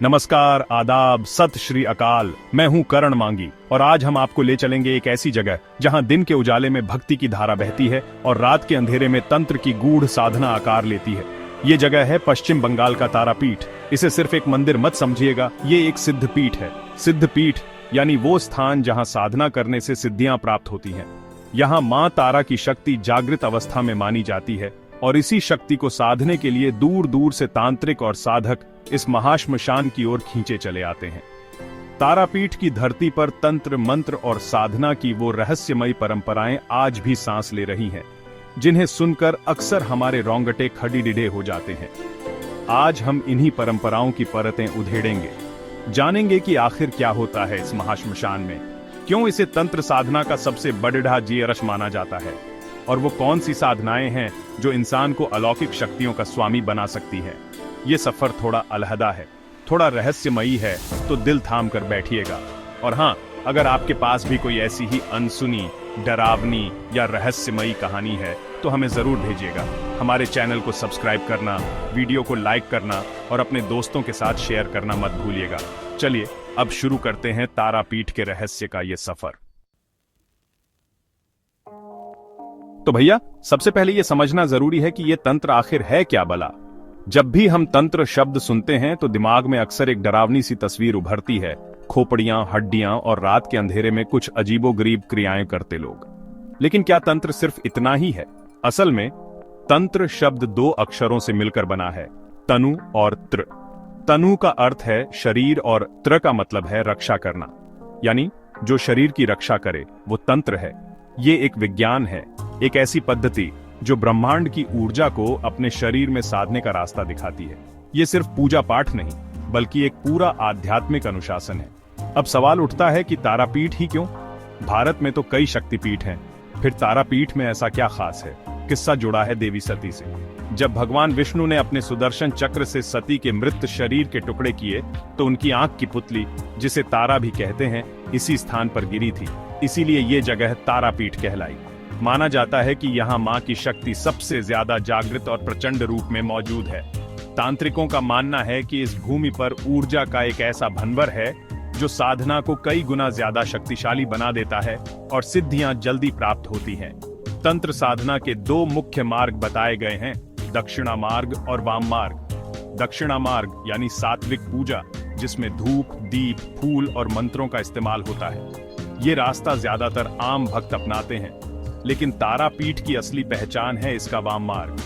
नमस्कार, आदाब, सत श्री अकाल। मैं हूं करण मांगी और आज हम आपको ले चलेंगे एक ऐसी जगह जहां दिन के उजाले में भक्ति की धारा बहती है और रात के अंधेरे में तंत्र की गूढ़ साधना आकार लेती है। ये जगह है पश्चिम बंगाल का तारापीठ। इसे सिर्फ एक मंदिर मत समझिएगा, ये एक सिद्ध पीठ है। सिद्ध पीठ यानी वो स्थान जहां साधना करने से सिद्धियां प्राप्त होती हैं। यहाँ मां तारा की शक्ति जागृत अवस्था में मानी जाती है और इसी शक्ति को साधने के लिए दूर दूर से तांत्रिक और साधक इस महाश्मशान की ओर खींचे चले आते हैं। तारापीठ की धरती पर तंत्र, मंत्र और साधना की वो रहस्यमयी परंपराएं आज भी सांस ले रही हैं, जिन्हें सुनकर अक्सर हमारे रोंगटे खड़ीडिडे हो जाते हैं। आज हम इन्हीं परंपराओं की परतें उधेड़ेंगे, जानेंगे कि आखिर क्या होता है इस महाश्मशान में, क्यों इसे तंत्र साधना का सबसे बड़ा जीअरश माना जाता है और वो कौन सी साधनाएं हैं जो इंसान को अलौकिक शक्तियों का स्वामी बना सकती है। ये सफर थोड़ा अलहदा है, थोड़ा रहस्यमयी है, तो दिल थाम कर बैठिएगा। और हाँ, अगर आपके पास भी कोई ऐसी ही अनसुनी, डरावनी या रहस्यमयी कहानी है तो हमें जरूर भेजिएगा। हमारे चैनल को सब्सक्राइब करना, वीडियो को लाइक करना और अपने दोस्तों के साथ शेयर करना मत भूलिएगा। चलिए अब शुरू करते हैं तारापीठ के रहस्य का ये सफर। तो भैया, सबसे पहले ये समझना जरूरी है कि ये तंत्र आखिर है क्या भला। जब भी हम तंत्र शब्द सुनते हैं तो दिमाग में अक्सर एक डरावनी सी तस्वीर उभरती है। खोपड़ियां, हड्डियां और रात के अंधेरे में कुछ अजीबोगरीब क्रियाएं करते लोग। लेकिन क्या तंत्र सिर्फ इतना ही है? असल में तंत्र शब्द दो अक्षरों से मिलकर बना है, तनु और त्र। तनु का अर्थ है शरीर और त्र का मतलब है रक्षा करना, यानी जो शरीर की रक्षा करे वो तंत्र है। ये एक विज्ञान है, एक ऐसी पद्धति जो ब्रह्मांड की ऊर्जा को अपने शरीर में साधने का रास्ता दिखाती है। ये सिर्फ पूजा पाठ नहीं, बल्कि एक पूरा आध्यात्मिक अनुशासन है। अब सवाल उठता है कि तारापीठ ही क्यों? भारत में तो कई शक्तिपीठ हैं, फिर तारापीठ में ऐसा क्या खास है? किस्सा जुड़ा है देवी सती से। जब भगवान विष्णु ने अपने सुदर्शन चक्र से सती के मृत शरीर के टुकड़े किए तो उनकी आंख की पुतली, जिसे तारा भी कहते हैं, इसी स्थान पर गिरी थी। इसीलिए ये जगह तारापीठ कहलाई। माना जाता है कि यहाँ मां की शक्ति सबसे ज्यादा जागृत और प्रचंड रूप में मौजूद है। तांत्रिकों का मानना है कि इस भूमि पर ऊर्जा का एक ऐसा भंवर है जो साधना को कई गुना ज्यादा शक्तिशाली बना देता है और सिद्धियां जल्दी प्राप्त होती हैं। तंत्र साधना के दो मुख्य मार्ग बताए गए हैं, दक्षिणा मार्ग और वाम मार्ग। दक्षिणा मार्ग यानी सात्विक पूजा, जिसमें धूप, दीप, फूल और मंत्रों का इस्तेमाल होता है। ये रास्ता ज्यादातर आम भक्त अपनाते हैं, लेकिन तारापीठ की असली पहचान है इसका वाम मार्ग।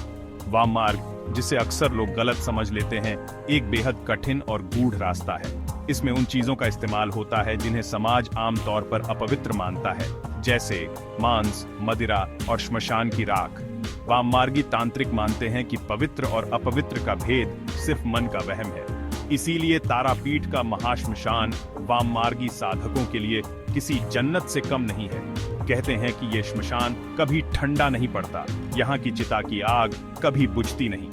वाम मार्ग, जिसे अक्सर लोग गलत समझ लेते हैं, एक बेहद कठिन और गूढ़ रास्ता है। इसमें उन चीजों का इस्तेमाल होता है जिन्हें समाज आमतौर पर अपवित्र मानता है, जैसे मांस, मदिरा और श्मशान की राख। वाममार्गी तांत्रिक मानते हैं कि पवित्र और अपवित्र का भेद सिर्फ मन का वहम है। इसीलिए तारापीठ का महाश्मशान वाममार्गी साधकों के लिए किसी जन्नत से कम नहीं है। कहते हैं कि ये श्मशान कभी ठंडा नहीं पड़ता, यहाँ की चिता की आग कभी बुझती नहीं।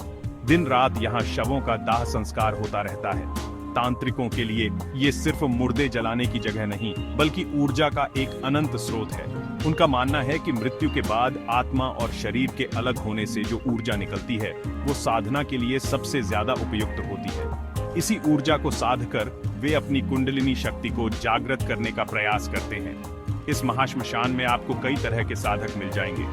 दिन रात यहाँ शवों का दाह संस्कार होता रहता है। तांत्रिकों के लिए ये सिर्फ मुर्दे जलाने की जगह नहीं, बल्कि ऊर्जा का एक अनंत स्रोत है। उनका मानना है कि मृत्यु के बाद आत्मा और शरीर के अलग होने से जो ऊर्जा निकलती है, वो साधना के लिए सबसे ज्यादा उपयुक्त होती है। इसी ऊर्जा को साध कर वे अपनी कुंडलिनी शक्ति को जागृत करने का प्रयास करते हैं। इस महाश्मशान में आपको कई तरह के साधक मिल जाएंगे।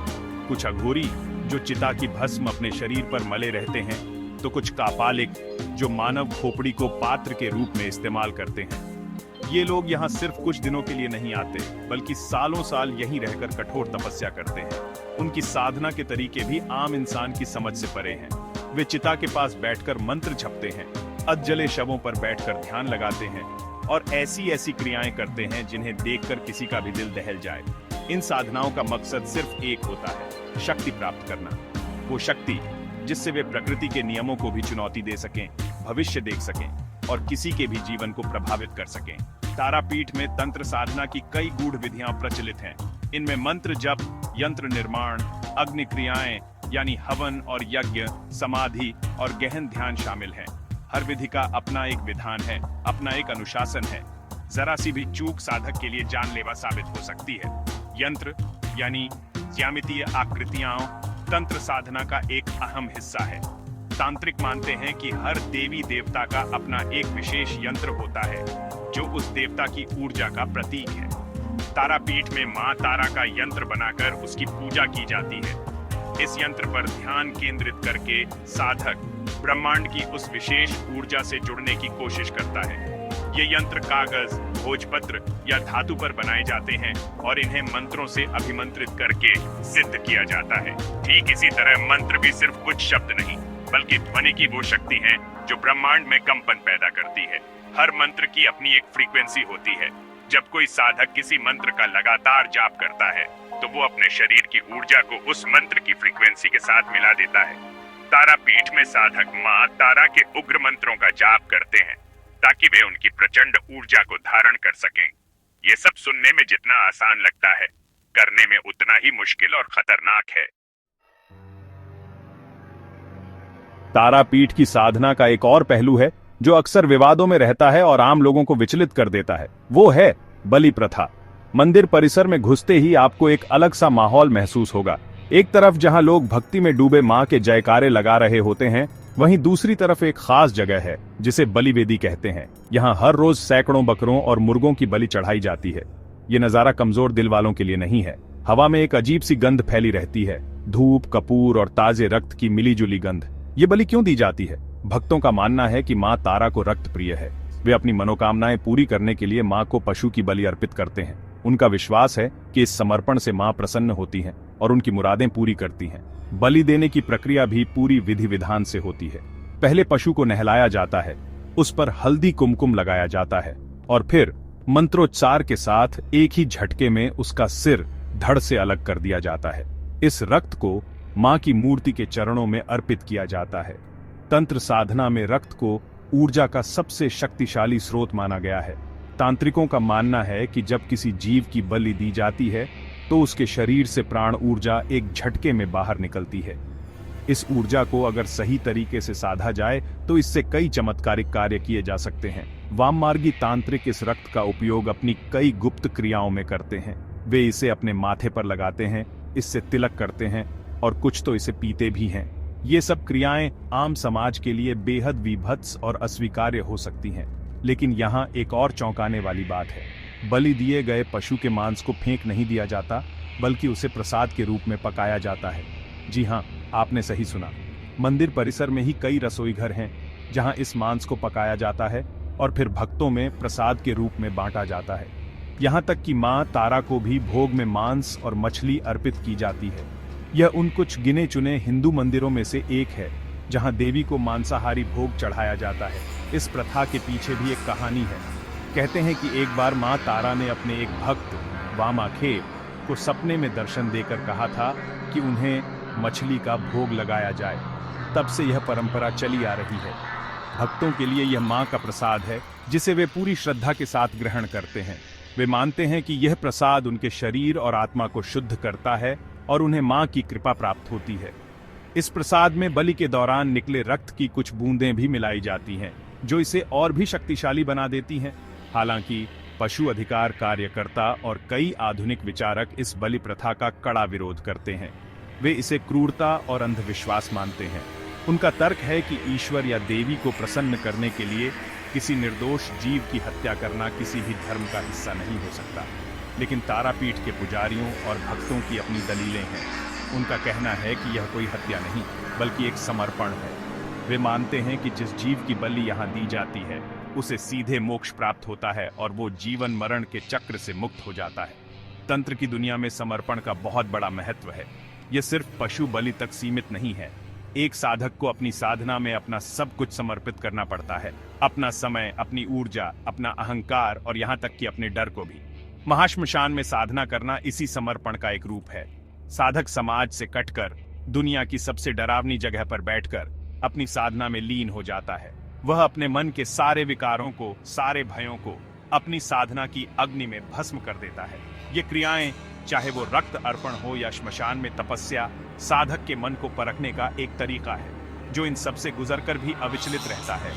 कुछ अघोरी जो चिता की भस्म अपने शरीर पर मले रहते हैं, तो कुछ कापालिक जो मानव खोपड़ी को पात्र के रूप में इस्तेमाल करते हैं। ये लोग यहाँ सिर्फ कुछ दिनों के लिए नहीं आते, बल्कि सालों साल यहीं रहकर कठोर तपस्या करते हैं। उनकी साधना के तरीके भी आम इंसान की समझ से परे हैं। वे चिता के पास बैठकर मंत्र जपते हैं, अधजले शवों पर बैठकर ध्यान लगाते हैं और ऐसी ऐसी क्रियाएं करते हैं जिन्हें देखकर किसी का भी दिल दहल जाए। इन साधनाओं का मकसद सिर्फ एक होता है, शक्ति प्राप्त करना। वो शक्ति जिससे वे प्रकृति के नियमों को भी चुनौती दे सकें, भविष्य देख सकें और किसी के भी जीवन को प्रभावित कर सकें। तारापीठ में तंत्र साधना की कई गूढ़ विधियां प्रचलित हैं। इनमें मंत्र जप, यंत्र निर्माण, अग्नि क्रियाएं यानी हवन और यज्ञ, समाधि और गहन ध्यान शामिल हैं। हर विधि का अपना एक विधान है, अपना एक अनुशासन है। जरा सी भी चूक साधक के लिए जानलेवा साबित हो सकती है। यंत्र यानी ज्यामितीय आकृतियां तंत्र साधना का एक अहम हिस्सा है। तांत्रिक मानते हैं कि हर देवी देवता का अपना एक विशेष यंत्र होता है जो उस देवता की ऊर्जा का प्रतीक है। तारापीठ में मां तारा का यंत्र बनाकर उसकी पूजा की जाती है। इस यंत्र पर ध्यान केंद्रित करके साधक ब्रह्मांड की उस विशेष ऊर्जा से जुड़ने की कोशिश करता है। ये यंत्र कागज, भोजपत्र या धातु पर बनाए जाते हैं और इन्हें मंत्रों से अभिमंत्रित करके सिद्ध किया जाता है। ठीक इसी तरह मंत्र भी सिर्फ कुछ शब्द नहीं, बल्कि ध्वनि की वो शक्ति है जो ब्रह्मांड में कंपन पैदा करती है। हर मंत्र की अपनी एक फ्रीक्वेंसी होती है। जब कोई साधक किसी मंत्र का लगातार जाप करता है तो वो अपने शरीर की ऊर्जा को उस मंत्र की फ्रीक्वेंसी के साथ मिला देता है। तारापीठ में साधक मां तारा के उग्र मंत्रों का जाप करते हैं ताकि वे उनकी प्रचंड ऊर्जा को धारण कर सकें। ये सब सुनने में जितना आसान लगता है, करने में उतना ही मुश्किल और खतरनाक है। तारापीठ की साधना का एक और पहलू है जो अक्सर विवादों में रहता है और आम लोगों को विचलित कर देता है। वो है बलि प्रथा। मंदिर परिसर में घुसते ही आपको एक अलग सा माहौल महसूस होगा। एक तरफ जहां लोग भक्ति में डूबे मां के जयकारे लगा रहे होते हैं, वहीं दूसरी तरफ एक खास जगह है जिसे बलिवेदी कहते हैं। यहाँ हर रोज सैकड़ों बकरों और मुर्गों की बलि चढ़ाई जाती है। ये नजारा कमजोर दिल वालों के लिए नहीं है। हवा में एक अजीब सी गंध फैली रहती है, धूप, कपूर और ताजे रक्त की मिलीजुली गंध। ये बलि क्यों दी जाती है? भक्तों का मानना है कि मां तारा को रक्त प्रिय है। वे अपनी मनोकामनाएं पूरी करने के लिए मां को पशु की बलि अर्पित करते हैं। उनका विश्वास है कि इस समर्पण से मां प्रसन्न होती हैं और उनकी मुरादें पूरी करती हैं। बलि देने की प्रक्रिया भी पूरी विधि विधान से होती है। पहले पशु को नहलाया जाता है, उस पर हल्दी कुमकुम लगाया जाता है और फिर मंत्रोच्चार के साथ एक ही झटके में उसका सिर धड़ से अलग कर दिया जाता है। इस रक्त को मां की मूर्ति के चरणों में अर्पित किया जाता है। तंत्र साधना में रक्त को ऊर्जा का सबसे शक्तिशाली स्रोत माना गया है। तांत्रिकों का मानना है कि जब किसी जीव की बलि दी जाती है तो उसके शरीर से प्राण ऊर्जा एक झटके में बाहर निकलती है। इस ऊर्जा को अगर सही तरीके से साधा जाए तो इससे कई चमत्कारिक कार्य किए जा सकते हैं। वाममार्गी तांत्रिक इस रक्त का उपयोग अपनी कई गुप्त क्रियाओं में करते हैं। वे इसे अपने माथे पर लगाते हैं, इससे तिलक करते हैं और कुछ तो इसे पीते भी हैं। ये सब क्रियाएं आम समाज के लिए बेहद विभत्स और अस्वीकार्य हो सकती हैं, लेकिन यहाँ एक और चौंकाने वाली बात है। बलि दिए गए पशु के मांस को फेंक नहीं दिया जाता, बल्कि उसे प्रसाद के रूप में पकाया जाता है। जी हाँ, आपने सही सुना। मंदिर परिसर में ही कई रसोई घर हैं जहां इस मांस को पकाया जाता है और फिर भक्तों में प्रसाद के रूप में बांटा जाता है। यहां तक कि मां तारा को भी भोग में मांस और मछली अर्पित की जाती है। यह उन कुछ गिने चुने हिंदू मंदिरों में से एक है जहां देवी को मांसाहारी भोग चढ़ाया जाता है। इस प्रथा के पीछे भी एक कहानी है। कहते हैं कि एक बार मां तारा ने अपने एक भक्त वामाखेव को सपने में दर्शन देकर कहा था कि उन्हें मछली का भोग लगाया जाए। तब से यह परंपरा चली आ रही है। भक्तों के लिए यह मां का प्रसाद है जिसे वे पूरी श्रद्धा के साथ ग्रहण करते हैं। वे मानते हैं कि यह प्रसाद उनके शरीर और आत्मा को शुद्ध करता है और उन्हें मां की कृपा प्राप्त होती है। इस प्रसाद में बलि के दौरान निकले रक्त की कुछ बूंदें भी मिलाई जाती हैं, जो इसे और भी शक्तिशाली बना देती हैं। हालांकि पशु अधिकार कार्यकर्ता और कई आधुनिक विचारक इस बलि प्रथा का कड़ा विरोध करते हैं। वे इसे क्रूरता और अंधविश्वास मानते हैं। उनका तर्क है कि ईश्वर या देवी को प्रसन्न करने के लिए किसी निर्दोष जीव की हत्या करना किसी भी धर्म का हिस्सा नहीं हो सकता। लेकिन तारापीठ के पुजारियों और भक्तों की अपनी दलीलें हैं। उनका कहना है कि यह कोई हत्या नहीं, बल्कि एक समर्पण है। वे मानते हैं कि जिस जीव की बलि यहाँ दी जाती है उसे सीधे मोक्ष प्राप्त होता है और वो जीवन मरण के चक्र से मुक्त हो जाता है। तंत्र की दुनिया में समर्पण का बहुत बड़ा महत्व है। यह सिर्फ पशु बलि तक सीमित नहीं है। एक साधक को अपनी साधना में अपना सब कुछ समर्पित करना पड़ता है, अपना समय, अपनी ऊर्जा, अपना अहंकार और यहाँ तक कि अपने डर को भी। महाश्मशान में साधना करना इसी समर्पण का एक रूप है। साधक समाज से कटकर दुनिया की सबसे डरावनी जगह पर बैठकर अपनी साधना में लीन हो जाता है। वह अपने मन के सारे विकारों को, सारे भयों को अपनी साधना की अग्नि में भस्म कर देता है। ये क्रियाएं, चाहे वो रक्त अर्पण हो या श्मशान में तपस्या, साधक के मन को परखने का एक तरीका है जो इन सबसे गुजरकर भी अविचलित रहता है।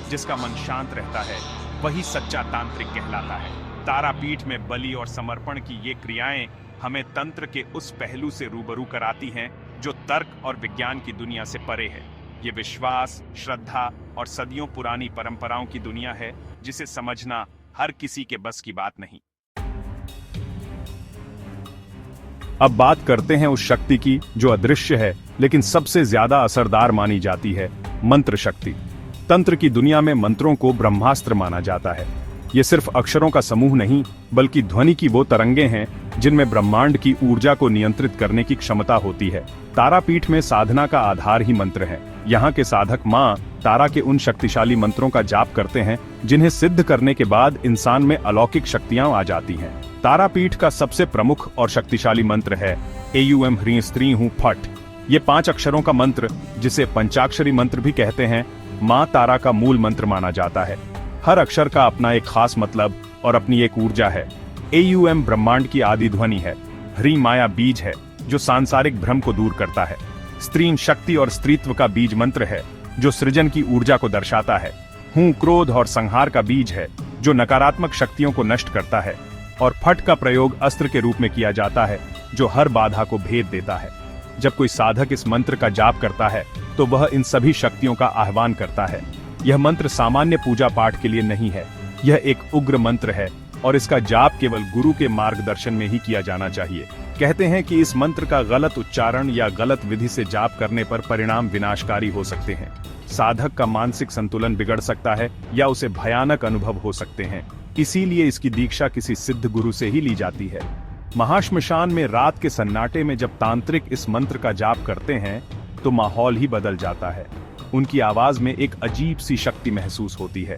जिसका मन शांत रहता है वही सच्चा तांत्रिक कहलाता है। तारापीठ में बलि और समर्पण की ये क्रियाएं हमें तंत्र के उस पहलू से रूबरू कराती हैं जो तर्क और विज्ञान की दुनिया से परे है। ये विश्वास, श्रद्धा और सदियों पुरानी परंपराओं की दुनिया है जिसे समझना हर किसी के बस की बात नहीं। अब बात करते हैं उस शक्ति की जो अदृश्य है लेकिन सबसे ज्यादा असरदार मानी जाती है, मंत्र शक्ति। तंत्र की दुनिया में मंत्रों को ब्रह्मास्त्र माना जाता है। ये सिर्फ अक्षरों का समूह नहीं बल्कि ध्वनि की वो तरंगे हैं जिनमें ब्रह्मांड की ऊर्जा को नियंत्रित करने की क्षमता होती है। तारापीठ में साधना का आधार ही मंत्र है। यहाँ के साधक माँ तारा के उन शक्तिशाली मंत्रों का जाप करते हैं जिन्हें सिद्ध करने के बाद इंसान में अलौकिक शक्तियां आ जाती हैं। तारापीठ का सबसे प्रमुख और शक्तिशाली मंत्र है एयूएम ह्रीं स्त्री हूं फट। ये 5 अक्षरों का मंत्र, जिसे पंचाक्षरी मंत्र भी कहते हैं, माँ तारा का मूल मंत्र माना जाता है। हर अक्षर का अपना एक खास मतलब और अपनी एक ऊर्जा है। एयूएम ब्रह्मांड की आदि ध्वनि है। ह्रीं माया बीज है जो सांसारिक भ्रम को दूर करता है। स्त्रीं शक्ति और स्त्रीत्व का बीज मंत्र है जो सृजन की ऊर्जा को दर्शाता है। हूं क्रोध और संहार का बीज है जो नकारात्मक शक्तियों को नष्ट करता है। और फट का प्रयोग अस्त्र के रूप में किया जाता है जो हर बाधा को भेद देता है। जब कोई साधक इस मंत्र का जाप करता है तो वह इन सभी शक्तियों का आह्वान करता है। यह मंत्र सामान्य पूजा पाठ के लिए नहीं है, यह एक उग्र मंत्र है और इसका जाप केवल गुरु के मार्गदर्शन में ही किया जाना चाहिए। कहते हैं कि इस मंत्र का गलत उच्चारण या गलत विधि से जाप करने पर परिणाम विनाशकारी हो सकते हैं। साधक का मानसिक संतुलन बिगड़ सकता है या उसे भयानक अनुभव हो सकते हैं। इसीलिए इसकी दीक्षा किसी सिद्ध गुरु से ही ली जाती है। महाश्मशान में रात के सन्नाटे में जब तांत्रिक इस मंत्र का जाप करते हैं तो माहौल ही बदल जाता है। उनकी आवाज में एक अजीब सी शक्ति महसूस होती है।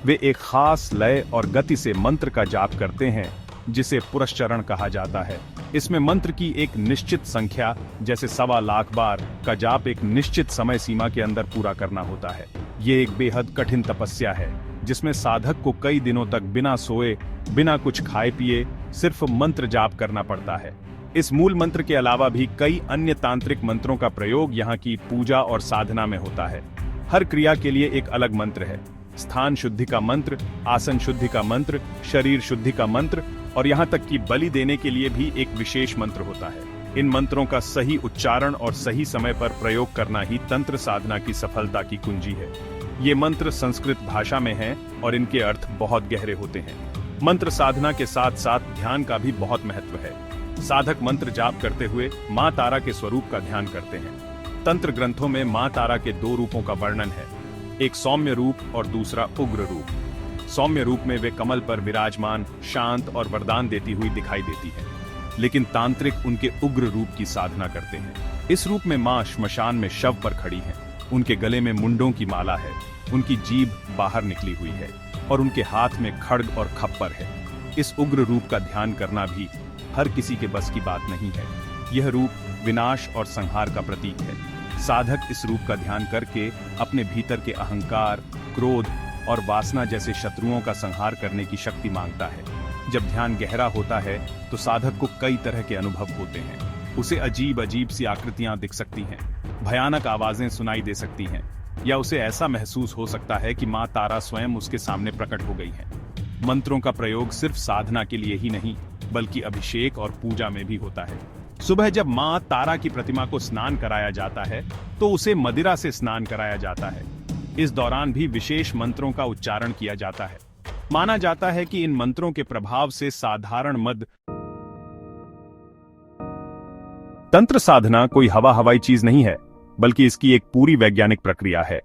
वे एक खास लय और गति से मंत्र का जाप करते हैं जिसे पुरश्चरण कहा जाता है। इसमें मंत्र की एक निश्चित संख्या, जैसे 1.25 लाख बार का जाप एक निश्चित समय सीमा के अंदर पूरा करना होता है। ये एक बेहद कठिन तपस्या है जिसमें साधक को कई दिनों तक बिना सोए, बिना कुछ खाए पिए सिर्फ मंत्र जाप करना पड़ता है। इस मूल मंत्र के अलावा भी कई अन्य तांत्रिक मंत्रों का प्रयोग यहाँ की पूजा और साधना में होता है। हर क्रिया के लिए एक अलग मंत्र है। स्थान शुद्धि का मंत्र, आसन शुद्धि का मंत्र, शरीर शुद्धि का मंत्र और यहाँ तक कि बलि देने के लिए भी एक विशेष मंत्र होता है। इन मंत्रों का सही उच्चारण और सही समय पर प्रयोग करना ही तंत्र साधना की सफलता की कुंजी है। ये मंत्र संस्कृत भाषा में हैं और इनके अर्थ बहुत गहरे होते हैं। मंत्र साधना के साथ साथ ध्यान का भी बहुत महत्व है। साधक मंत्र जाप करते हुए माँ तारा के स्वरूप का ध्यान करते हैं। तंत्र ग्रंथों में माँ तारा के 2 रूपों का वर्णन है, एक सौम्य रूप और दूसरा उग्र रूप। सौम्य रूप में वे कमल पर विराजमान, शांत और वरदान देती हुई दिखाई देती है, लेकिन तांत्रिक उनके उग्र रूप की साधना करते हैं। इस रूप में माँ श्मशान में शव पर खड़ी हैं। उनके गले में मुंडों की माला है, उनकी जीभ बाहर निकली हुई है और उनके हाथ में खड्ग और खप्पर है। इस उग्र रूप का ध्यान करना भी हर किसी के बस की बात नहीं है। यह रूप विनाश और संहार का प्रतीक है। साधक इस रूप का ध्यान करके अपने भीतर के अहंकार, क्रोध और वासना जैसे शत्रुओं का संहार करने की शक्ति मांगता है। जब ध्यान गहरा होता है तो साधक को कई तरह के अनुभव होते हैं। उसे अजीब अजीब सी आकृतियां दिख सकती हैं, भयानक आवाजें सुनाई दे सकती हैं, या उसे ऐसा महसूस हो सकता है कि माँ तारा स्वयं उसके सामने प्रकट हो गई है। मंत्रों का प्रयोग सिर्फ साधना के लिए ही नहीं बल्कि अभिषेक और पूजा में भी होता है। सुबह जब माँ तारा की प्रतिमा को स्नान कराया जाता है तो उसे मदिरा से स्नान कराया जाता है। इस दौरान भी विशेष मंत्रों का उच्चारण किया जाता है। माना जाता है कि इन मंत्रों के प्रभाव से साधारण मद। तंत्र साधना कोई हवा हवाई चीज नहीं है बल्कि इसकी एक पूरी वैज्ञानिक प्रक्रिया है,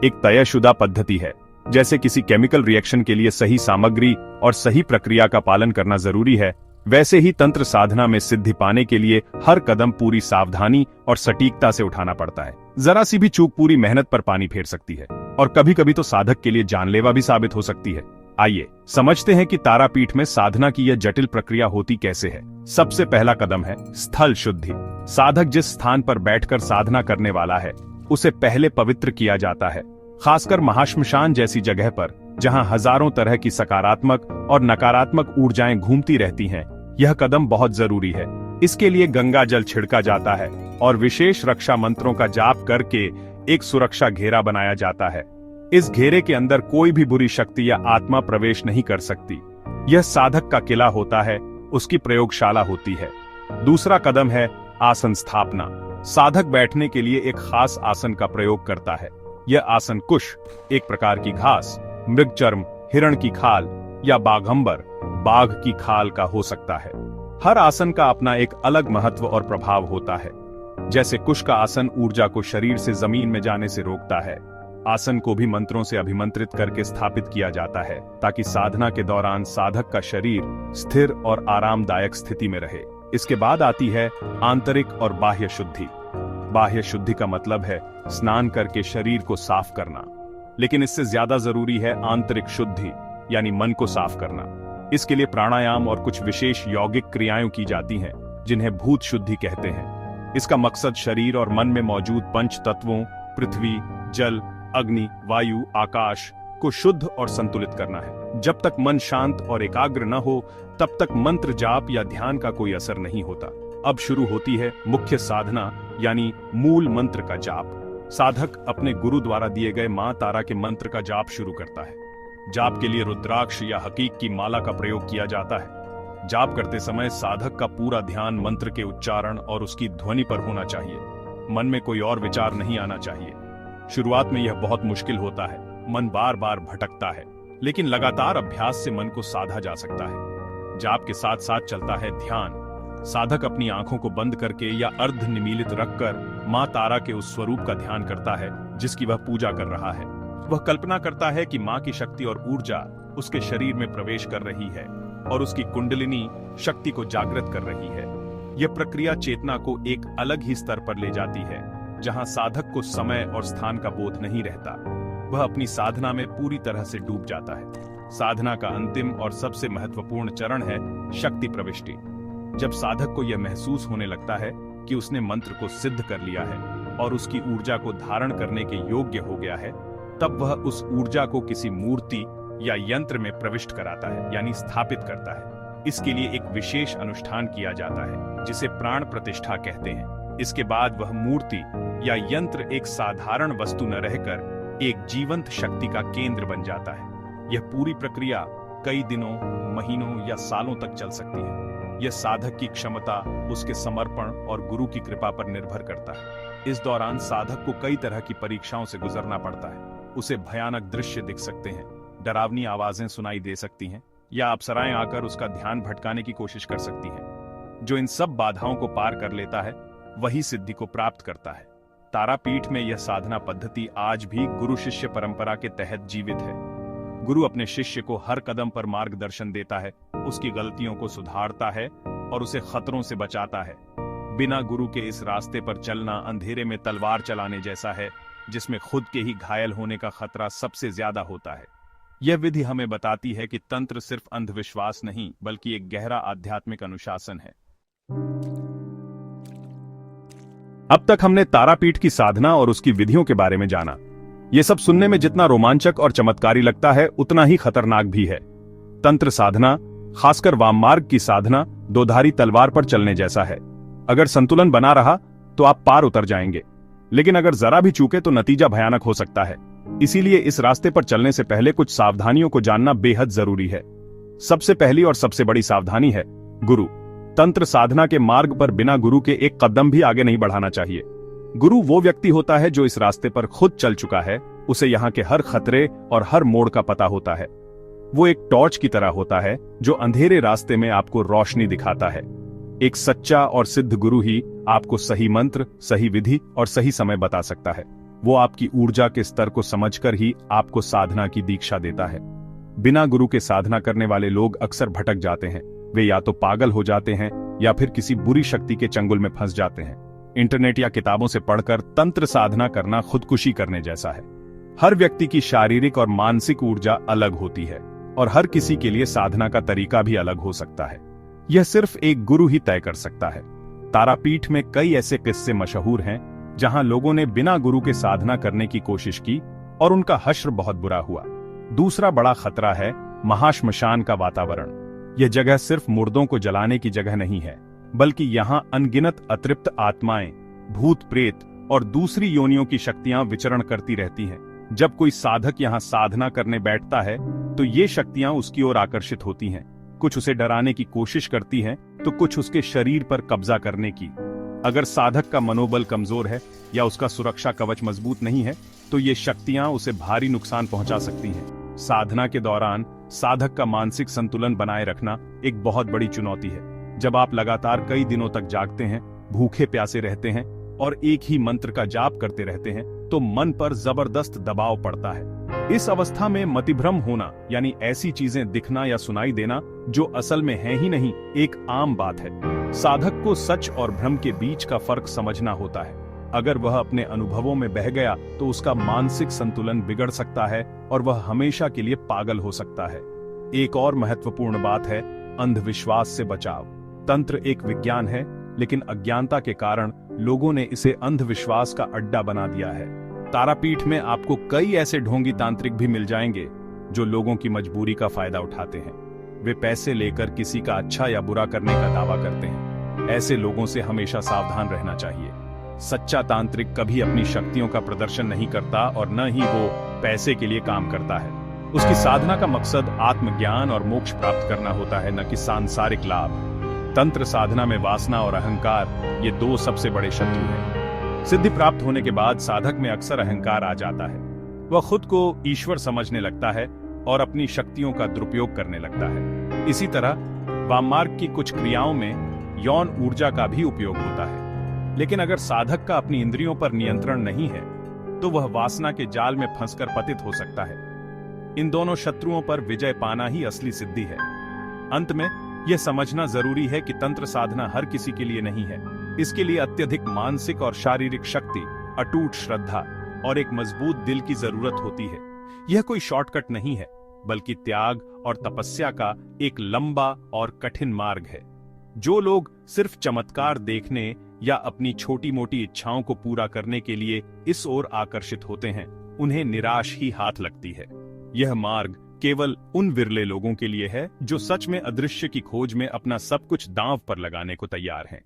एक तयशुदा पद्धति है। जैसे किसी केमिकल रिएक्शन के लिए सही सामग्री और सही प्रक्रिया का पालन करना जरूरी है, वैसे ही तंत्र साधना में सिद्धि पाने के लिए हर कदम पूरी सावधानी और सटीकता से उठाना पड़ता है। जरा सी भी चूक पूरी मेहनत पर पानी फेर सकती है और कभी कभी तो साधक के लिए जानलेवा भी साबित हो सकती है। आइए समझते हैं कि तारापीठ में साधना की यह जटिल प्रक्रिया होती कैसे है। सबसे पहला कदम है स्थल शुद्धि। साधक जिस स्थान पर बैठकर साधना करने वाला है उसे पहले पवित्र किया जाता है, खासकर महाश्मशान जैसी जगह पर जहां हजारों तरह की सकारात्मक और नकारात्मक ऊर्जाएं घूमती रहती हैं। यह कदम बहुत जरूरी है। इसके लिए गंगा जल छिड़का जाता है और विशेष रक्षा मंत्रों का जाप करके एक सुरक्षा घेरा बनाया जाता है। इस घेरे के अंदर कोई भी बुरी शक्ति या आत्मा प्रवेश नहीं कर सकती। यह साधक का किला होता है, उसकी प्रयोगशाला होती है। दूसरा कदम है आसन स्थापना। साधक बैठने के लिए एक खास आसन का प्रयोग करता है। यह आसन कुश, एक प्रकार की घास, मृगचर्म, हिरण की खाल या बाघंबर, बाघ की खाल का हो सकता है। हर आसन का अपना एक अलग महत्व और प्रभाव होता है। जैसे कुश का आसन ऊर्जा को शरीर से जमीन में जाने से रोकता है। आसन को भी मंत्रों से अभिमंत्रित करके स्थापित किया जाता है ताकि साधना के दौरान साधक का शरीर स्थिर और आरामदायक स्थिति में रहे। इसके बाद आती है आंतरिक और बाह्य शुद्धि। बाह्य शुद्धि का मतलब है स्नान करके शरीर को साफ करना, लेकिन इससे ज्यादा जरूरी है आंतरिक शुद्धि, यानी मन को साफ करना। इसके लिए प्राणायाम और कुछ विशेष यौगिक क्रियाएं की जाती हैं, जिन्हें भूत शुद्धि कहते हैं। इसका मकसद शरीर और मन में मौजूद पंच तत्वों पृथ्वी, जल, अग्नि, वायु, आकाश को शुद्ध और संतुलित करना है। जब तक मन शांत और एकाग्र न हो, तब तक मंत्र जाप या ध्यान का कोई असर नहीं होता। अब शुरू होती है मुख्य साधना, यानी मूल मंत्र का जाप। साधक अपने गुरु द्वारा दिए गए मां तारा के मंत्र का जाप शुरू करता है। जाप के लिए रुद्राक्ष या हकीक की माला का प्रयोग किया जाता है। जाप करते समय साधक का पूरा ध्यान मंत्र के उच्चारण और उसकी ध्वनि पर होना चाहिए। मन में कोई और विचार नहीं आना चाहिए। शुरुआत में यह बहुत मुश्किल होता है, मन बार बार भटकता है, लेकिन लगातार अभ्यास से मन को साधा जा सकता है। जाप के साथ साथ चलता है ध्यान। साधक अपनी आंखों को बंद करके या अर्ध निमीलित रखकर मां तारा के उस स्वरूप का ध्यान करता है जिसकी वह पूजा कर रहा है। वह कल्पना करता है कि मां की शक्ति और ऊर्जा उसके शरीर में प्रवेश कर रही है और उसकी कुंडलिनी शक्ति को जागृत कर रही है। यह प्रक्रिया चेतना को एक अलग ही स्तर पर ले जाती है, जहां साधक को समय और स्थान का बोध नहीं रहता। वह अपनी साधना में पूरी तरह से डूब जाता है। साधना का अंतिम और सबसे महत्वपूर्ण चरण है शक्ति प्रविष्टि। जब साधक को यह महसूस होने लगता है कि उसने मंत्र को सिद्ध कर लिया है और उसकी ऊर्जा को धारण करने के योग्य हो गया है, तब वह उस ऊर्जा को किसी मूर्ति या यंत्र में प्रविष्ट कराता है, यानी स्थापित करता है। इसके लिए एक विशेष अनुष्ठान किया जाता है जिसे प्राण प्रतिष्ठा कहते हैं। इसके बाद वह मूर्ति या यंत्र एक साधारण वस्तु न रहकर एक जीवंत शक्ति का केंद्र बन जाता है। यह पूरी प्रक्रिया कई दिनों, महीनों या सालों तक चल सकती है। यह साधक की क्षमता, उसके समर्पण और गुरु की कृपा पर निर्भर करता है। इस दौरान साधक को कई तरह की परीक्षाओं से गुजरना पड़ता है। उसे भयानक दृश्य दिख सकते हैं, डरावनी आवाजें सुनाई दे सकती हैं, या अप्सराएं आकर उसका ध्यान भटकाने की कोशिश कर सकती हैं। जो इन सब बाधाओं को पार कर लेता है, वही सिद्धि को प्राप्त करता है। तारापीठ में यह साधना पद्धति आज भी गुरु शिष्य परंपरा के तहत जीवित है। गुरु अपने शिष्य को हर कदम पर मार्गदर्शन देता है, उसकी गलतियों को सुधारता है और उसे खतरों से बचाता है। बिना गुरु के इस रास्ते पर चलना अंधेरे में तलवार चलाने जैसा है, जिसमें खुद के ही घायल होने का खतरा सबसे ज्यादा होता है। यह विधि हमें बताती है कि तंत्र सिर्फ अंधविश्वास नहीं, बल्कि एक गहरा आध्यात्मिक अनुशासन है। अब तक हमने तारापीठ की साधना और उसकी विधियों के बारे में जाना। यह सब सुनने में जितना रोमांचक और चमत्कारी लगता है, उतना ही खतरनाक भी है। तंत्र साधना, खासकर वाम मार्ग की साधना, दोधारी तलवार पर चलने जैसा है। अगर संतुलन बना रहा तो आप पार उतर जाएंगे, लेकिन अगर जरा भी चूके तो नतीजा भयानक हो सकता है। इसीलिए इस रास्ते पर चलने से पहले कुछ सावधानियों को जानना बेहद जरूरी है। सबसे पहली और सबसे बड़ी सावधानी है गुरु। तंत्र साधना के मार्ग पर बिना गुरु के एक कदम भी आगे नहीं बढ़ाना चाहिए। गुरु वो व्यक्ति होता है जो इस रास्ते पर खुद चल चुका है। उसे यहाँ के हर खतरे और हर मोड़ का पता होता है। वो एक टॉर्च की तरह होता है जो अंधेरे रास्ते में आपको रोशनी दिखाता है। एक सच्चा और सिद्ध गुरु ही आपको सही मंत्र, सही विधि और सही समय बता सकता है। वो आपकी ऊर्जा के स्तर को समझकर ही आपको साधना की दीक्षा देता है। बिना गुरु के साधना करने वाले लोग अक्सर भटक जाते हैं। वे या तो पागल हो जाते हैं या फिर किसी बुरी शक्ति के चंगुल में फंस जाते हैं। इंटरनेट या किताबों से पढ़कर तंत्र साधना करना खुदकुशी करने जैसा है। हर व्यक्ति की शारीरिक और मानसिक ऊर्जा अलग होती है और हर किसी के लिए साधना का तरीका भी अलग हो सकता है। यह सिर्फ एक गुरु ही तय कर सकता है। तारापीठ में कई ऐसे किस्से मशहूर हैं जहां लोगों ने बिना गुरु के साधना करने की कोशिश की और उनका हश्र बहुत बुरा हुआ। दूसरा बड़ा खतरा है महाश्मशान का वातावरण। यह जगह सिर्फ मुर्दों को जलाने की जगह नहीं है, बल्कि यहाँ अनगिनत अतृप्त आत्माएं, भूत प्रेत और दूसरी योनियों की शक्तियां विचरण करती रहती हैं। जब कोई साधक यहाँ साधना करने बैठता है तो ये शक्तियां उसकी ओर आकर्षित होती हैं। कुछ उसे डराने की कोशिश करती हैं तो कुछ उसके शरीर पर कब्जा करने की। अगर साधक का मनोबल कमजोर है या उसका सुरक्षा कवच मजबूत नहीं है तो ये शक्तियां उसे भारी नुकसान पहुंचा सकती हैं। साधना के दौरान साधक का मानसिक संतुलन बनाए रखना एक बहुत बड़ी चुनौती है। जब आप लगातार कई दिनों तक जागते हैं, भूखे प्यासे रहते हैं और एक ही मंत्र का जाप करते रहते हैं तो मन पर जबरदस्त दबाव पड़ता है। इस अवस्था में मतिभ्रम होना यानी ऐसी चीजें दिखना या सुनाई देना जो असल में है ही नहीं, एक आम बात है। साधक को सच और भ्रम के बीच का फर्क समझना होता है। अगर वह अपने अनुभवों में बह गया तो उसका मानसिक संतुलन बिगड़ सकता है और वह हमेशा के लिए पागल हो सकता है। एक और महत्वपूर्ण बात है अंधविश्वास से बचाव। तंत्र एक विज्ञान है, लेकिन अज्ञानता के कारण लोगों ने इसे अंधविश्वास का अड्डा बना दिया है। तारापीठ में आपको कई ऐसे ढोंगी तांत्रिक भी मिल जाएंगे जो लोगों की मजबूरी का फायदा उठाते हैं। वे पैसे लेकर किसी का अच्छा या बुरा करने का दावा करते हैं। ऐसे लोगों से हमेशा सावधान रहना चाहिए। सच्चा तांत्रिक कभी अपनी शक्तियों का प्रदर्शन नहीं करता और न ही वो पैसे के लिए काम करता है। उसकी साधना का मकसद आत्मज्ञान और मोक्ष प्राप्त करना होता है, न कि सांसारिक लाभ। तंत्र साधना में वासना और अहंकार ये दो सबसे बड़े शत्रु हैं। सिद्धि प्राप्त होने के बाद साधक में अक्सर अहंकार आ जाता है। वह खुद को ईश्वर समझने लगता है और अपनी शक्तियों का दुरुपयोग करने लगता है। इसी तरह वाममार्ग की कुछ क्रियाओं में यौन ऊर्जा का भी उपयोग होता है। लेकिन अगर साधक का अपनी इंद्रियों पर नियंत्रण नहीं है तो वह वासना के जाल में फंसकर पतित हो सकता है। इन दोनों शत्रुओं पर विजय पाना ही असली सिद्धि है। अंत में यह समझना जरूरी है कि तंत्र साधना हर किसी के लिए नहीं है। इसके लिए अत्यधिक मानसिक और शारीरिक शक्ति, अटूट श्रद्धा और एक मजबूत दिल की जरूरत होती है। यह कोई शॉर्टकट नहीं है, बल्कि त्याग और तपस्या का एक लंबा और कठिन मार्ग है। जो लोग सिर्फ चमत्कार देखने या अपनी छोटी मोटी इच्छाओं को पूरा करने के लिए इस ओर आकर्षित होते हैं, उन्हें निराश ही हाथ लगती है। यह मार्ग केवल उन विरले लोगों के लिए है जो सच में अदृश्य की खोज में अपना सब कुछ दांव पर लगाने को तैयार हैं।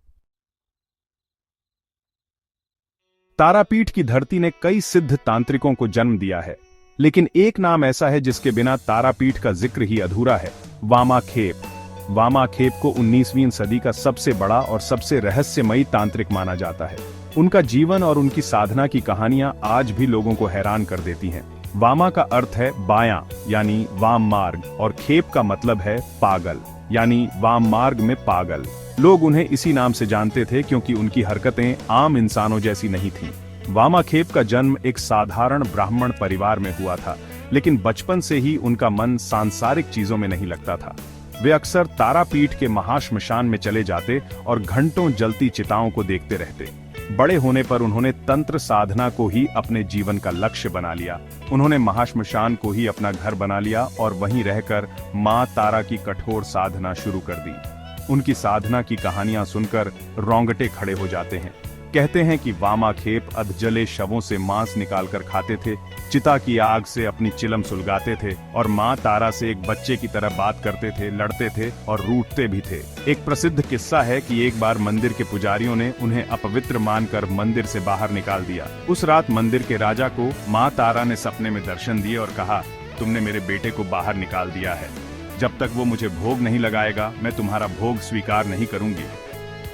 तारापीठ की धरती ने कई सिद्ध तांत्रिकों को जन्म दिया है, लेकिन एक नाम ऐसा है जिसके बिना तारापीठ का जिक्र ही अधूरा है, वामाखेप। वामाखेप को 19वीं सदी का सबसे बड़ा और सबसे रहस्यमयी तांत्रिक माना जाता है। उनका जीवन और उनकी साधना की कहानियां आज भी लोगों को हैरान कर देती हैं। वामा का अर्थ है बायां यानी वाम मार्ग और खेप का मतलब है पागल यानी वाम मार्ग में पागल। लोग उन्हें इसी नाम से जानते थे क्योंकि उनकी हरकतें आम इंसानों जैसी नहीं थीं। वामाखेप का जन्म एक साधारण ब्राह्मण परिवार में हुआ था, लेकिन बचपन से ही उनका मन सांसारिक चीजों में नहीं लगता था। वे अक्सर तारापीठ के महाश्मशान में चले जाते और घंटों जलती चिताओं को देखते रहते। बड़े होने पर उन्होंने तंत्र साधना को ही अपने जीवन का लक्ष्य बना लिया। उन्होंने महाश्मशान को ही अपना घर बना लिया और वहीं रहकर मां तारा की कठोर साधना शुरू कर दी। उनकी साधना की कहानियां सुनकर रोंगटे खड़े हो जाते हैं। कहते हैं कि वामाखेप अधजले शवों से मांस निकालकर खाते थे, चिता की आग से अपनी चिलम सुलगाते थे और मां तारा से एक बच्चे की तरह बात करते थे, लड़ते थे और रूठते भी थे। एक प्रसिद्ध किस्सा है कि एक बार मंदिर के पुजारियों ने उन्हें अपवित्र मानकर मंदिर से बाहर निकाल दिया। उस रात मंदिर के राजा को मां तारा ने सपने में दर्शन दिए और कहा, तुमने मेरे बेटे को बाहर निकाल दिया है। जब तक वो मुझे भोग नहीं लगाएगा मैं तुम्हारा भोग स्वीकार नहीं करूंगी।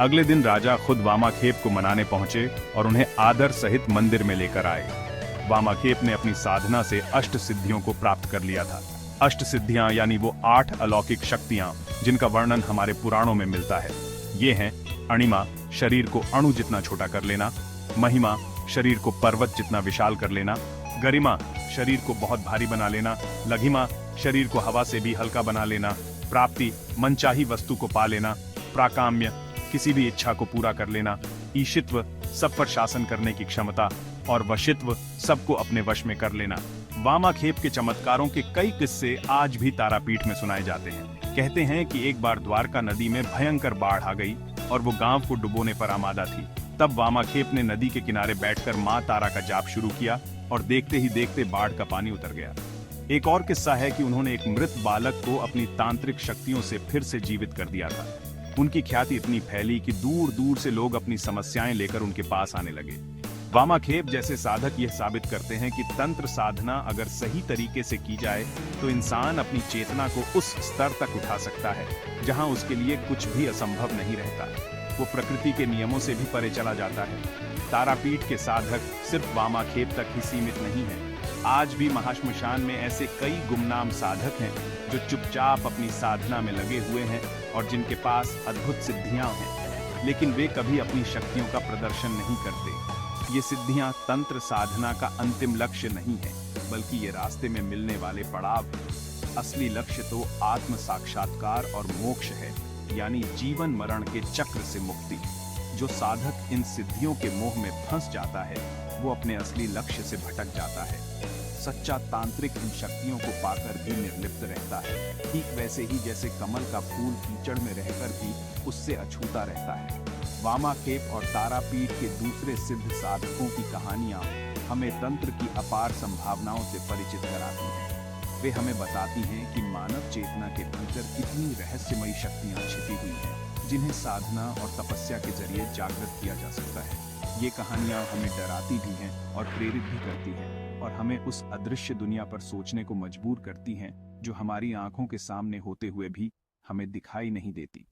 अगले दिन राजा खुद वामाखेप को मनाने पहुंचे और उन्हें आदर सहित मंदिर में लेकर आए। वामाखेप ने अपनी साधना से अष्ट सिद्धियों को प्राप्त कर लिया था। अष्ट सिद्धियां यानी वो 8 अलौकिक शक्तियां जिनका वर्णन हमारे पुराणों में मिलता है। ये हैं अणिमा, शरीर को अणु जितना छोटा कर लेना, महिमा, शरीर को पर्वत जितना विशाल कर लेना, गरिमा, शरीर को बहुत भारी बना लेना, लघिमा, शरीर को हवा से भी हल्का बना लेना, प्राप्ति, मनचाही वस्तु को पा लेना, प्राकाम्य, किसी भी इच्छा को पूरा कर लेना, ईशित्व, सब पर शासन करने की क्षमता और वशित्व, सबको अपने वश में कर लेना। वामाखेप के चमत्कारों के कई किस्से आज भी तारापीठ में सुनाए जाते हैं। कहते हैं कि एक बार द्वारका नदी में भयंकर बाढ़ आ गई और वो गांव को डुबोने पर आमादा थी। तब वामाखेप ने नदी के किनारे बैठकर मां तारा का जाप शुरू किया और देखते ही देखते बाढ़ का पानी उतर गया। एक और किस्सा है कि उन्होंने एक मृत बालक को अपनी तांत्रिक शक्तियों से फिर से जीवित कर दिया था। उनकी ख्याति इतनी फैली कि दूर दूर से लोग अपनी समस्याएं लेकर उनके पास आने लगे। वामाखेप जैसे साधक यह साबित करते हैं कि तंत्र साधना अगर सही तरीके से की जाए तो इंसान अपनी चेतना को उस स्तर तक उठा सकता है जहां उसके लिए कुछ भी असंभव नहीं रहता। वो प्रकृति के नियमों से भी परे चला जाता है। तारापीठ के साधक सिर्फ वामाखेप तक ही सीमित नहीं है। आज भी महाश्मशान में ऐसे कई गुमनाम साधक हैं जो चुपचाप अपनी साधना में लगे हुए हैं और जिनके पास अद्भुत सिद्धियां हैं, लेकिन वे कभी अपनी शक्तियों का प्रदर्शन नहीं करते। ये सिद्धियां तंत्र साधना का अंतिम लक्ष्य नहीं है, बल्कि ये रास्ते में मिलने वाले पड़ाव हैं। असली लक्ष्य तो आत्म साक्षात्कार और मोक्ष है, यानी जीवन मरण के चक्र से मुक्ति। जो साधक इन सिद्धियों के मोह में फंस जाता है, वो अपने असली लक्ष्य से भटक जाता है। सच्चा तांत्रिक इन शक्तियों को पाकर भी निर्लिप्त रहता है, ठीक वैसे ही जैसे कमल का फूल कीचड़ में रहकर भी उससे अछूता रहता है। वामाखेप और तारापीठ के दूसरे सिद्ध साधकों की कहानियां हमें तंत्र की अपार संभावनाओं से परिचित कराती हैं। वे हमें बताती हैं कि मानव चेतना के भीतर कितनी रहस्यमयी शक्तियां छिपी हुई हैं, जिन्हें साधना और तपस्या के जरिए जागृत किया जा सकता है। ये कहानियां हमें डराती भी हैं और प्रेरित भी करती हैं, और हमें उस अदृश्य दुनिया पर सोचने को मजबूर करती हैं जो हमारी आंखों के सामने होते हुए भी हमें दिखाई नहीं देती।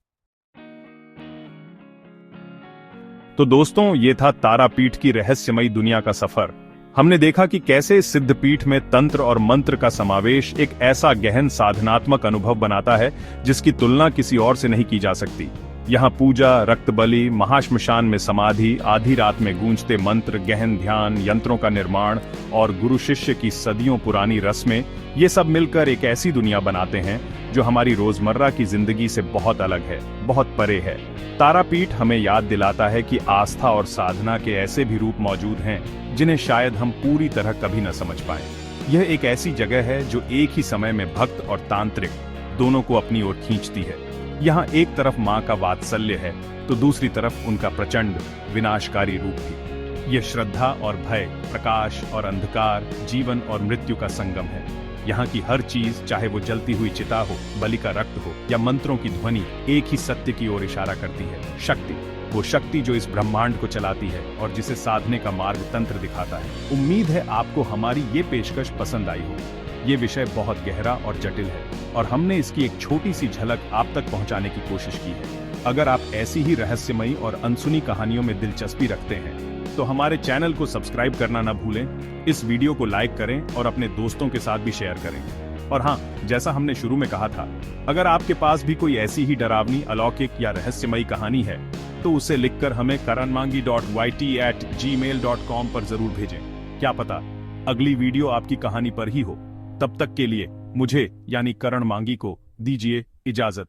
तो दोस्तों, ये था तारापीठ की रहस्यमयी दुनिया का सफर। हमने देखा कि कैसे इस सिद्धपीठ में तंत्र और मंत्र का समावेश एक ऐसा गहन साधनात्मक अनुभव बनाता है जिसकी तुलना किसी और से नहीं की जा सकती। यहाँ पूजा, रक्त बलि, महाश्मशान में समाधि, आधी रात में गूंजते मंत्र, गहन ध्यान, यंत्रों का निर्माण और गुरु शिष्य की सदियों पुरानी रस्में, ये सब मिलकर एक ऐसी दुनिया बनाते हैं जो हमारी रोजमर्रा की जिंदगी से बहुत अलग है, बहुत परे है। तारापीठ हमें याद दिलाता है कि आस्था और साधना के ऐसे भी रूप मौजूद हैं जिन्हें शायद हम पूरी तरह कभी न समझ पाएं। यह एक ऐसी जगह है जो एक ही समय में भक्त और तांत्रिक दोनों को अपनी ओर खींचती है। यहाँ एक तरफ माँ का वात्सल्य है तो दूसरी तरफ उनका प्रचंड विनाशकारी रूप भी। यह श्रद्धा और भय, प्रकाश और अंधकार, जीवन और मृत्यु का संगम है। यहाँ की हर चीज, चाहे वो जलती हुई चिता हो, बलि का रक्त हो या मंत्रों की ध्वनि, एक ही सत्य की ओर इशारा करती है। शक्ति, वो शक्ति जो इस ब्रह्मांड को चलाती है और जिसे साधने का मार्ग तंत्र दिखाता है। उम्मीद है आपको हमारी ये पेशकश पसंद आई होगी। ये विषय बहुत गहरा और जटिल है और हमने इसकी एक छोटी सी झलक आप तक पहुंचाने की कोशिश की है। अगर आप ऐसी ही रहस्यमयी और अनसुनी कहानियों में दिलचस्पी रखते हैं तो हमारे चैनल को सब्सक्राइब करना न भूलें, इस वीडियो को लाइक करें और अपने दोस्तों के साथ भी शेयर करें। और हाँ, जैसा हमने शुरू में कहा था, अगर आपके पास भी कोई ऐसी ही डरावनी, अलौकिक या रहस्यमयी कहानी है तो उसे लिखकर हमें karanmangi.yt@gmail.com पर जरूर भेजें। क्या पता अगली वीडियो आपकी कहानी पर ही हो। तब तक के लिए मुझे यानी करण मांगी को दीजिए इजाजत।